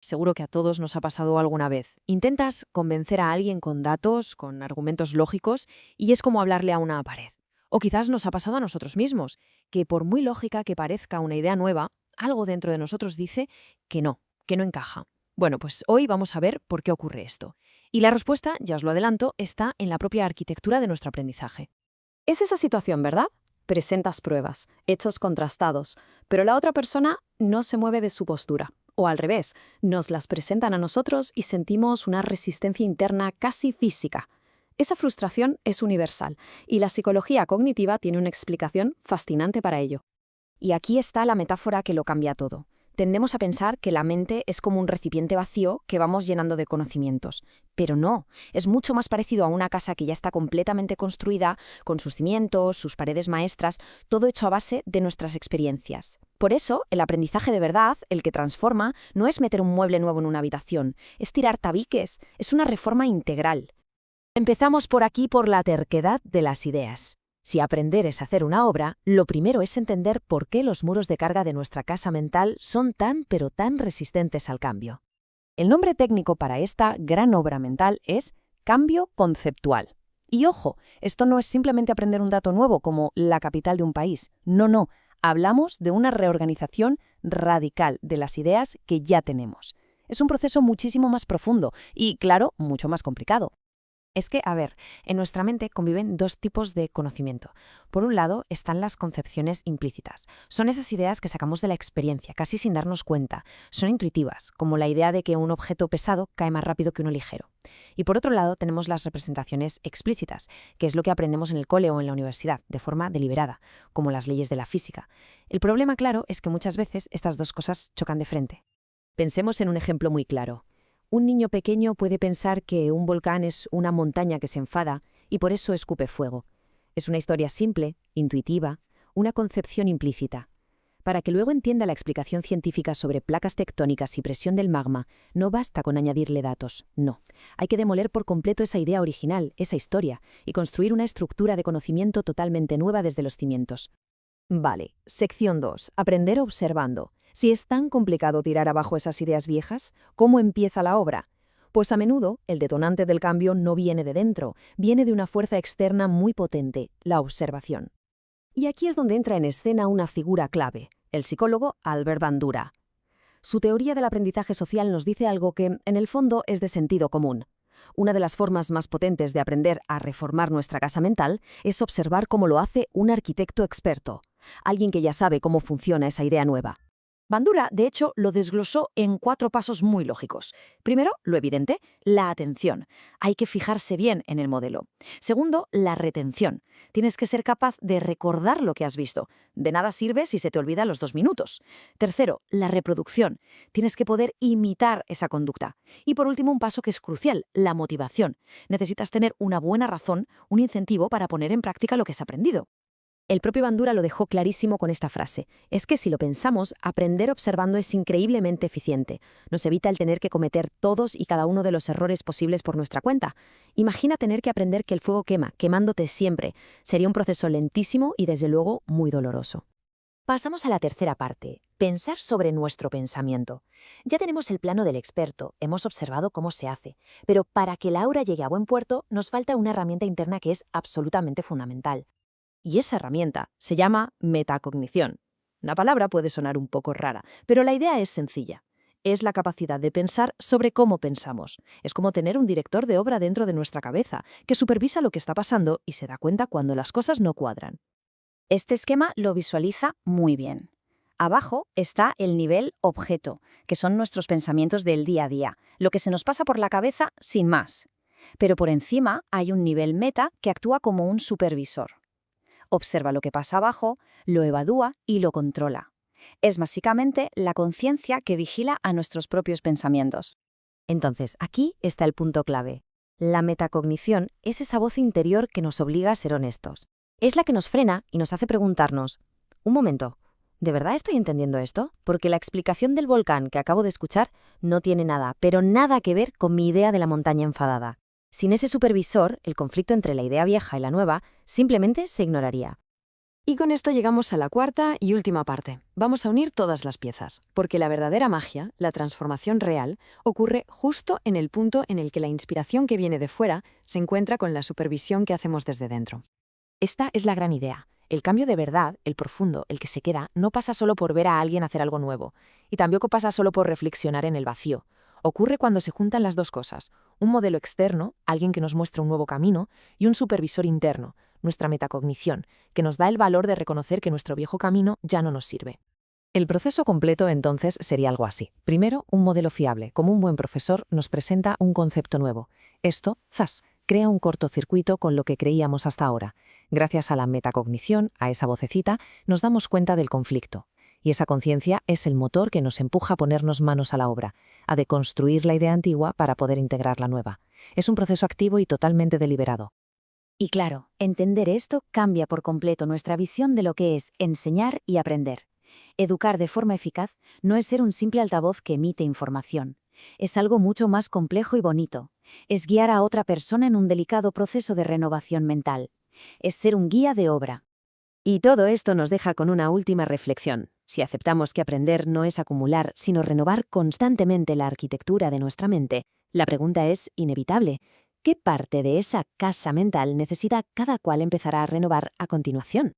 Seguro que a todos nos ha pasado alguna vez. Intentas convencer a alguien con datos, con argumentos lógicos, y es como hablarle a una pared. O quizás nos ha pasado a nosotros mismos, que por muy lógica que parezca una idea nueva, algo dentro de nosotros dice que no encaja. Bueno, pues hoy vamos a ver por qué ocurre esto. Y la respuesta, ya os lo adelanto, está en la propia arquitectura de nuestro aprendizaje. Es esa situación, ¿verdad? Presentas pruebas, hechos contrastados, pero la otra persona no se mueve de su postura. O al revés, nos las presentan a nosotros y sentimos una resistencia interna casi física. Esa frustración es universal y la psicología cognitiva tiene una explicación fascinante para ello. Y aquí está la metáfora que lo cambia todo. Tendemos a pensar que la mente es como un recipiente vacío que vamos llenando de conocimientos. Pero no, es mucho más parecido a una casa que ya está completamente construida, con sus cimientos, sus paredes maestras, todo hecho a base de nuestras experiencias. Por eso, el aprendizaje de verdad, el que transforma, no es meter un mueble nuevo en una habitación, es tirar tabiques, es una reforma integral. Empezamos por aquí por la terquedad de las ideas. Si aprender es hacer una obra, lo primero es entender por qué los muros de carga de nuestra casa mental son tan pero tan resistentes al cambio. El nombre técnico para esta gran obra mental es cambio conceptual. Y ojo, esto no es simplemente aprender un dato nuevo como la capital de un país. No, hablamos de una reorganización radical de las ideas que ya tenemos. Es un proceso muchísimo más profundo y, claro, mucho más complicado. Es que, en nuestra mente conviven dos tipos de conocimiento. Por un lado están las concepciones implícitas. Son esas ideas que sacamos de la experiencia, casi sin darnos cuenta. Son intuitivas, como la idea de que un objeto pesado cae más rápido que uno ligero. Y por otro lado tenemos las representaciones explícitas, que es lo que aprendemos en el cole o en la universidad, de forma deliberada, como las leyes de la física. El problema, claro, es que muchas veces estas dos cosas chocan de frente. Pensemos en un ejemplo muy claro. Un niño pequeño puede pensar que un volcán es una montaña que se enfada y por eso escupe fuego. Es una historia simple, intuitiva, una concepción implícita. Para que luego entienda la explicación científica sobre placas tectónicas y presión del magma, no basta con añadirle datos, no. Hay que demoler por completo esa idea original, esa historia, y construir una estructura de conocimiento totalmente nueva desde los cimientos. Vale, sección 2. Aprender observando. Si es tan complicado tirar abajo esas ideas viejas, ¿cómo empieza la obra? Pues a menudo el detonante del cambio no viene de dentro, viene de una fuerza externa muy potente, la observación. Y aquí es donde entra en escena una figura clave, el psicólogo Albert Bandura. Su teoría del aprendizaje social nos dice algo que, en el fondo, es de sentido común. Una de las formas más potentes de aprender a reformar nuestra casa mental es observar cómo lo hace un arquitecto experto, alguien que ya sabe cómo funciona esa idea nueva. Bandura, de hecho, lo desglosó en 4 pasos muy lógicos. Primero, lo evidente, la atención. Hay que fijarse bien en el modelo. Segundo, la retención. Tienes que ser capaz de recordar lo que has visto. De nada sirve si se te olvida los 2 minutos. Tercero, la reproducción. Tienes que poder imitar esa conducta. Y por último, un paso que es crucial, la motivación. Necesitas tener una buena razón, un incentivo para poner en práctica lo que has aprendido. El propio Bandura lo dejó clarísimo con esta frase. Es que si lo pensamos, aprender observando es increíblemente eficiente. Nos evita el tener que cometer todos y cada uno de los errores posibles por nuestra cuenta. Imagina tener que aprender que el fuego quema, quemándote siempre. Sería un proceso lentísimo y desde luego muy doloroso. Pasamos a la tercera parte, pensar sobre nuestro pensamiento. Ya tenemos el plano del experto, hemos observado cómo se hace, pero para que la aura llegue a buen puerto nos falta una herramienta interna que es absolutamente fundamental. Y esa herramienta se llama metacognición. La palabra puede sonar un poco rara, pero la idea es sencilla. Es la capacidad de pensar sobre cómo pensamos. Es como tener un director de obra dentro de nuestra cabeza, que supervisa lo que está pasando y se da cuenta cuando las cosas no cuadran. Este esquema lo visualiza muy bien. Abajo está el nivel objeto, que son nuestros pensamientos del día a día, lo que se nos pasa por la cabeza sin más. Pero por encima hay un nivel meta que actúa como un supervisor. Observa lo que pasa abajo, lo evalúa y lo controla. Es básicamente la conciencia que vigila a nuestros propios pensamientos. Entonces, aquí está el punto clave. La metacognición es esa voz interior que nos obliga a ser honestos. Es la que nos frena y nos hace preguntarnos, un momento, ¿de verdad estoy entendiendo esto? Porque la explicación del volcán que acabo de escuchar no tiene nada, pero nada que ver con mi idea de la montaña enfadada. Sin ese supervisor, el conflicto entre la idea vieja y la nueva simplemente se ignoraría. Y con esto llegamos a la cuarta y última parte. Vamos a unir todas las piezas, porque la verdadera magia, la transformación real, ocurre justo en el punto en el que la inspiración que viene de fuera se encuentra con la supervisión que hacemos desde dentro. Esta es la gran idea. El cambio de verdad, el profundo, el que se queda, no pasa solo por ver a alguien hacer algo nuevo, y tampoco pasa solo por reflexionar en el vacío. Ocurre cuando se juntan las dos cosas, un modelo externo, alguien que nos muestra un nuevo camino, y un supervisor interno, nuestra metacognición, que nos da el valor de reconocer que nuestro viejo camino ya no nos sirve. El proceso completo, entonces, sería algo así. Primero, un modelo fiable, como un buen profesor, nos presenta un concepto nuevo. Esto, ¡zas!, crea un cortocircuito con lo que creíamos hasta ahora. Gracias a la metacognición, a esa vocecita, nos damos cuenta del conflicto. Y esa conciencia es el motor que nos empuja a ponernos manos a la obra, a deconstruir la idea antigua para poder integrar la nueva. Es un proceso activo y totalmente deliberado. Y claro, entender esto cambia por completo nuestra visión de lo que es enseñar y aprender. Educar de forma eficaz no es ser un simple altavoz que emite información. Es algo mucho más complejo y bonito. Es guiar a otra persona en un delicado proceso de renovación mental. Es ser un guía de obra. Y todo esto nos deja con una última reflexión. Si aceptamos que aprender no es acumular, sino renovar constantemente la arquitectura de nuestra mente, la pregunta es inevitable. ¿Qué parte de esa casa mental necesita cada cual empezar a renovar a continuación?